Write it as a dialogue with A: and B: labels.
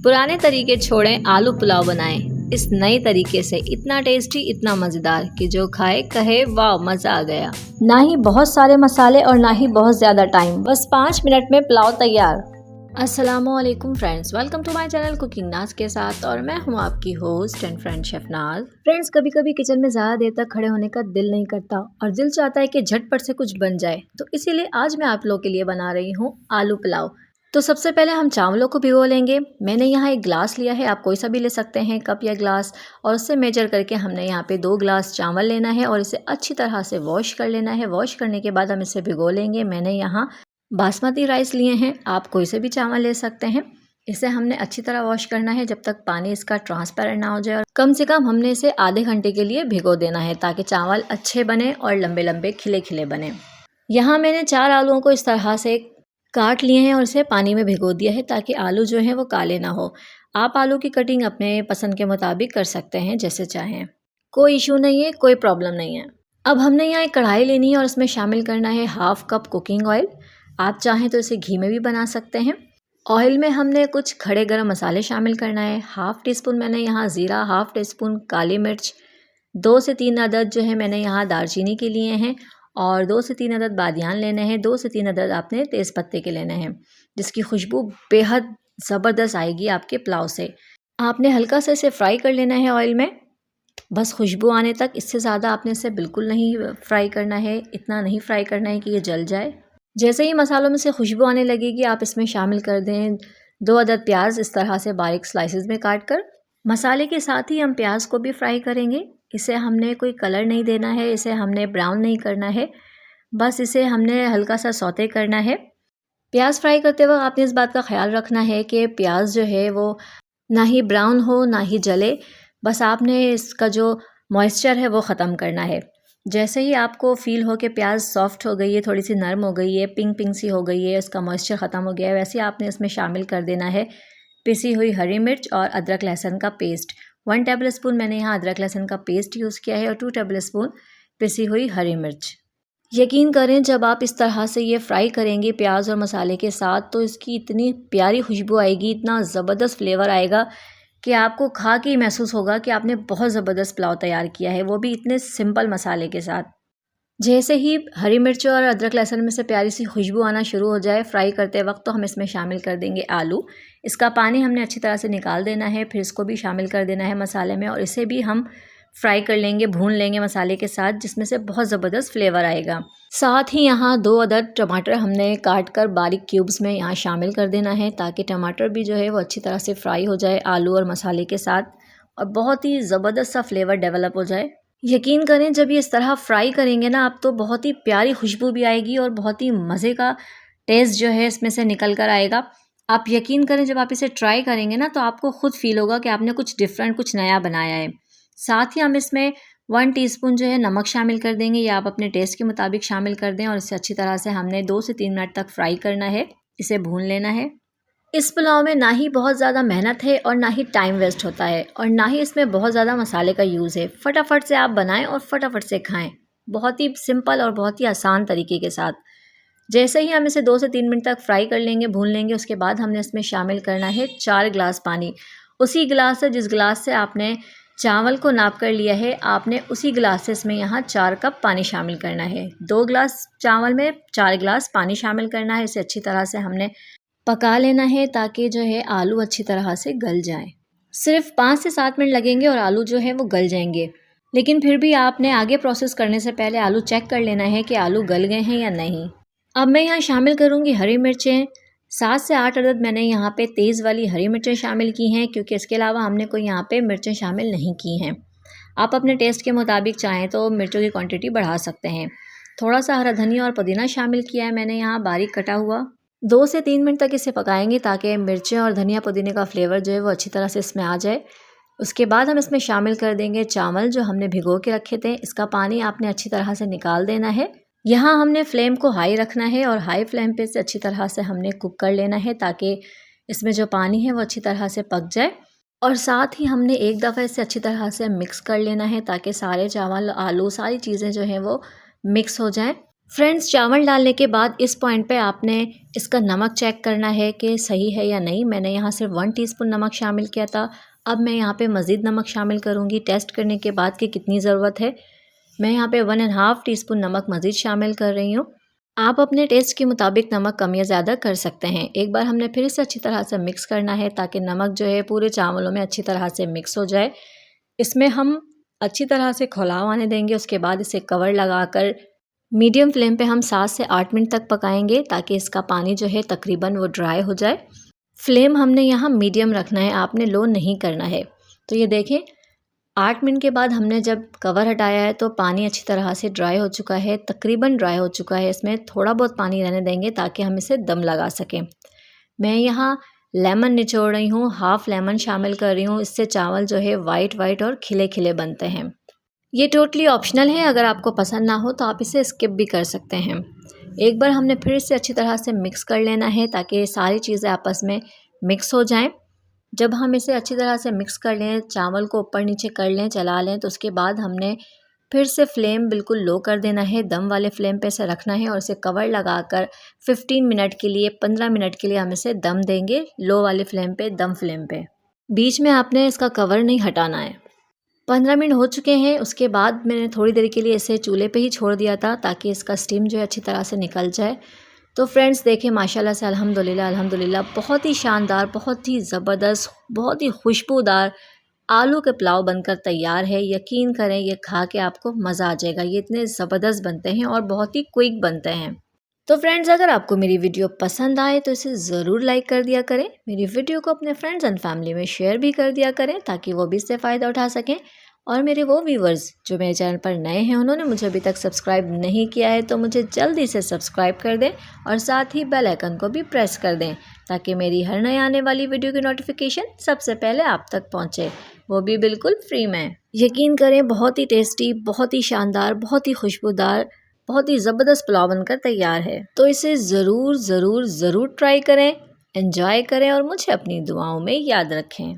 A: पुराने तरीके छोड़ें, आलू पुलाव बनाएं। इस नए तरीके से इतना टेस्टी, इतना मज़ेदार कि जो खाए कहे वाह मज़ा आ गया। ना ही बहुत सारे मसाले और ना ही बहुत ज़्यादा टाइम, बस 5 मिनट में पुलाव तैयार। अस्सलामुअलैकुम friends, welcome to my channel cooking Naaz के साथ और मैं हूं आपकी host and friend chef Naaz. Friends, कभी कभी किचन में ज़्यादा देर तक खड़े होने का दिल नहीं करता और दिल चाहता है कि झटपट से कुछ बन जाए, तो इसीलिए आज मैं आप लोगों के लिए बना रही हूँ आलू पुलाव। तो सबसे पहले हम चावलों को भिगो लेंगे। मैंने यहाँ एक ग्लास लिया है, आप कोई सा भी ले सकते हैं, कप या ग्लास, और उससे मेजर करके हमने यहाँ पे 2 ग्लास चावल लेना है और इसे अच्छी तरह से वॉश कर लेना है। वॉश करने के बाद हम इसे भिगो लेंगे। मैंने यहाँ बासमती राइस लिए हैं, आप कोई से भी चावल ले सकते हैं। इसे हमने अच्छी तरह वॉश करना है जब तक पानी इसका ट्रांसपेरेंट ना हो जाए, और कम से कम हमने इसे आधे घंटे के लिए भिगो देना है ताकि चावल अच्छे बने और लंबे लंबे खिले खिले बने। यहाँ मैंने 4 आलूओं को इस तरह से काट लिए हैं और इसे पानी में भिगो दिया है ताकि आलू जो है वो काले ना हो। आप आलू की कटिंग अपने पसंद के मुताबिक कर सकते हैं, जैसे चाहें, कोई इशू नहीं है, कोई प्रॉब्लम नहीं है। अब हमने यहाँ एक कढ़ाई लेनी है और इसमें शामिल करना है 1/2 कप कुकिंग ऑयल। आप चाहें तो इसे घी में भी बना सकते हैं। ऑयल में हमने कुछ खड़े गरम मसाले शामिल करना है। 1/2 टीस्पून मैंने यहाँ ज़ीरा, 1/2 टीस्पून काली मिर्च, 2 से 3 अदद जो है मैंने यहाँ दालचीनी के लिए हैं, और 2 से 3 अदद बादियान लेने हैं। 2 से 3 अदद आपने तेज़ पत्ते के लेने हैं, जिसकी खुशबू बेहद ज़बरदस्त आएगी आपके पुलाव से। आपने हल्का सा इसे फ्राई कर लेना है ऑयल में, बस खुशबू आने तक। इससे ज़्यादा आपने इसे बिल्कुल नहीं फ्राई करना है, इतना नहीं फ्राई करना है कि ये जल जाए। जैसे ही मसालों में से खुशबू आने लगेगी, आप इसमें शामिल कर दें 2 अदद प्याज, इस तरह से बारीक स्लाइसेस में काट कर। मसाले के साथ ही हम प्याज को भी फ्राई करेंगे। इसे हमने कोई कलर नहीं देना है, इसे हमने ब्राउन नहीं करना है, बस इसे हमने हल्का सा सौते करना है। प्याज फ्राई करते वक्त आपने इस बात का ख्याल रखना है कि प्याज जो है वो ना ही ब्राउन हो ना ही जले, बस आपने इसका जो मॉइस्चर है वो ख़त्म करना है। जैसे ही आपको फ़ील हो कि प्याज सॉफ्ट हो गई है, थोड़ी सी नरम हो गई है, पिंक पिंक सी हो गई है, इसका मॉइस्चर ख़त्म हो गया है, वैसे आपने इसमें शामिल कर देना है पिसी हुई हरी मिर्च और अदरक लहसुन का पेस्ट। 1 टेबल स्पून मैंने यहाँ अदरक लहसुन का पेस्ट यूज़ किया है और 2 टेबल स्पून पिसी हुई हरी मिर्च। यकीन करें, जब आप इस तरह से ये फ्राई करेंगे प्याज और मसाले के साथ, तो इसकी इतनी प्यारी खुशबू आएगी, इतना ज़बरदस्त फ्लेवर आएगा कि आपको खा के ही महसूस होगा कि आपने बहुत ज़बरदस्त पुलाव तैयार किया है, वो भी इतने सिंपल मसाले के साथ। जैसे ही हरी मिर्च और अदरक लहसुन में से प्यारी सी खुशबू आना शुरू हो जाए फ्राई करते वक्त, तो हम इसमें शामिल कर देंगे आलू। इसका पानी हमने अच्छी तरह से निकाल देना है, फिर इसको भी शामिल कर देना है मसाले में और इसे भी हम फ्राई कर लेंगे, भून लेंगे मसाले के साथ, जिसमें से बहुत ज़बरदस्त फ्लेवर आएगा। साथ ही यहाँ 2 अदद टमाटर हमने काट कर बारीक क्यूब्स में यहाँ शामिल कर देना है ताकि टमाटर भी जो है वो अच्छी तरह से फ्राई हो जाए आलू और मसाले के साथ और बहुत ही ज़बरदस्त सा फ्लेवर डेवलप हो जाए। यकीन करें, जब ये इस तरह फ्राई करेंगे ना आप, तो बहुत ही प्यारी खुशबू भी आएगी और बहुत ही मज़े का टेस्ट जो है इसमें से निकल कर आएगा। आप यकीन करें, जब आप इसे ट्राई करेंगे ना तो आपको खुद फील होगा कि आपने कुछ डिफरेंट, कुछ नया बनाया है। साथ ही हम इसमें 1 टीस्पून जो है नमक शामिल कर देंगे, या आप अपने टेस्ट के मुताबिक शामिल कर दें, और इसे अच्छी तरह से हमने 2 से 3 मिनट तक फ्राई करना है, इसे भून लेना है। इस पुलाव में ना ही बहुत ज़्यादा मेहनत है और ना ही टाइम वेस्ट होता है और ना ही इसमें बहुत ज़्यादा मसाले का यूज़ है। फटाफट से आप बनाएं और फटाफट से खाएं, बहुत ही सिंपल और बहुत ही आसान तरीके के साथ। जैसे ही हम इसे 2 से 3 मिनट तक फ्राई कर लेंगे, भून लेंगे, उसके बाद हमने इसमें शामिल करना है 4 गिलास पानी। उसी गिलास से, जिस गिलास से आपने चावल को नाप कर लिया है, आपने उसी गिलास से इसमें यहाँ 4 कप पानी शामिल करना है। 2 गिलास चावल में 4 गिलास पानी शामिल करना है। इसे अच्छी तरह से हमने पका लेना है ताकि जो है आलू अच्छी तरह से गल जाएं। सिर्फ 5 से 7 मिनट लगेंगे और आलू जो है वो गल जाएंगे, लेकिन फिर भी आपने आगे प्रोसेस करने से पहले आलू चेक कर लेना है कि आलू गल गए हैं या नहीं। अब मैं यहाँ शामिल करूँगी हरी मिर्चें। 7 से 8 अदद मैंने यहाँ पे तेज़ वाली हरी मिर्चें शामिल की हैं, क्योंकि इसके अलावा हमने कोई यहाँ पे मिर्चें शामिल नहीं की हैं। आप अपने टेस्ट के मुताबिक चाहें तो मिर्चों की क्वांटिटी बढ़ा सकते हैं। थोड़ा सा हरा धनिया और पुदीना शामिल किया है मैंने यहाँ, बारीक कटा हुआ। 2 से 3 मिनट तक इसे पकाएंगे ताकि मिर्चें और धनिया पुदीने का फ्लेवर जो है वो अच्छी तरह से इसमें आ जाए। उसके बाद हम इसमें शामिल कर देंगे चावल जो हमने भिगो के रखे थे। इसका पानी आपने अच्छी तरह से निकाल देना है। यहाँ हमने फ्लेम को हाई रखना है और हाई फ्लेम पे से अच्छी तरह से हमने कुक कर लेना है ताकि इसमें जो पानी है वो अच्छी तरह से पक जाए। और साथ ही हमने एक दफ़ा इसे अच्छी तरह से मिक्स कर लेना है ताकि सारे चावल, आलू, सारी चीज़ें जो हैं वो मिक्स हो जाएं। फ्रेंड्स, चावल डालने के बाद इस पॉइंट पे आपने इसका नमक चेक करना है कि सही है या नहीं। मैंने यहाँ सिर्फ 1 टीस्पून नमक शामिल किया था। अब मैं यहाँ पे मज़ीद नमक शामिल करूँगी टेस्ट करने के बाद कि कितनी ज़रूरत है। मैं यहाँ पे 1.5 टीस्पून नमक मज़ीद शामिल कर रही हूँ। आप अपने टेस्ट के मुताबिक नमक कम या ज़्यादा कर सकते हैं। एक बार हमने फिर इसे अच्छी तरह से मिक्स करना है ताकि नमक जो है पूरे चावलों में अच्छी तरह से मिक्स हो जाए। इसमें हम अच्छी तरह से खौलाव आने देंगे। उसके बाद इसे कवर लगाकर मीडियम फ्लेम पे हम 7 से 8 मिनट तक पकाएंगे ताकि इसका पानी जो है तकरीबन वो ड्राई हो जाए। फ्लेम हमने यहाँ मीडियम रखना है, आपने लो नहीं करना है। तो ये देखें 8 मिनट के बाद हमने जब कवर हटाया है तो पानी अच्छी तरह से ड्राई हो चुका है, तकरीबन ड्राई हो चुका है। इसमें थोड़ा बहुत पानी रहने देंगे ताकि हम इसे दम लगा सकें। मैं यहाँ लेमन निचोड़ रही हूँ, हाफ़ लेमन शामिल कर रही हूँ। इससे चावल जो है वाइट और खिले खिले बनते हैं। ये टोटली ऑप्शनल है, अगर आपको पसंद ना हो तो आप इसे स्किप भी कर सकते हैं। एक बार हमने फिर से अच्छी तरह से मिक्स कर लेना है ताकि सारी चीज़ें आपस में मिक्स हो जाएं। जब हम इसे अच्छी तरह से मिक्स कर लें, चावल को ऊपर नीचे कर लें, चला लें, तो उसके बाद हमने फिर से फ्लेम बिल्कुल लो कर देना है। दम वाले फ्लेम पे इसे रखना है और इसे कवर लगाकर 15 मिनट के लिए 15 मिनट के लिए हम इसे दम देंगे, लो वाले फ्लेम पे, दम फ्लेम पे। बीच में आपने इसका कवर नहीं हटाना है। 15 मिनट हो चुके हैं। उसके बाद मैंने थोड़ी देर के लिए इसे चूल्हे पे ही छोड़ दिया था ताकि इसका स्टीम जो है अच्छी तरह से निकल जाए। तो फ्रेंड्स देखें, माशाल्लाह से अल्हम्दुलिल्लाह बहुत ही शानदार, बहुत ही ज़बरदस्त, बहुत ही खुशबूदार आलू के पुलाव बनकर तैयार है। यकीन करें, ये खा के आपको मज़ा आ जाएगा। ये इतने ज़बरदस्त बनते हैं और बहुत ही क्विक बनते हैं। तो फ्रेंड्स, अगर आपको मेरी वीडियो पसंद आए तो इसे ज़रूर लाइक कर दिया करें। मेरी वीडियो को अपने फ्रेंड्स एंड फैमिली में शेयर भी कर दिया करें ताकि वो भी इससे फ़ायदा उठा सकें। और मेरे वो व्यूवर्स जो मेरे चैनल पर नए हैं, उन्होंने मुझे अभी तक सब्सक्राइब नहीं किया है तो मुझे जल्दी से सब्सक्राइब कर दें और साथ ही बेल आइकन को भी प्रेस कर दें ताकि मेरी हर नई आने वाली वीडियो की नोटिफिकेशन सबसे पहले आप तक पहुँचे, वो भी बिल्कुल फ्री में। यकीन करें, बहुत ही टेस्टी, बहुत ही शानदार, बहुत ही खुशबूदार, बहुत ही ज़बरदस्त पुलाव बनकर तैयार है। तो इसे ज़रूर ट्राई करें, एंजॉय करें और मुझे अपनी दुआओं में याद रखें।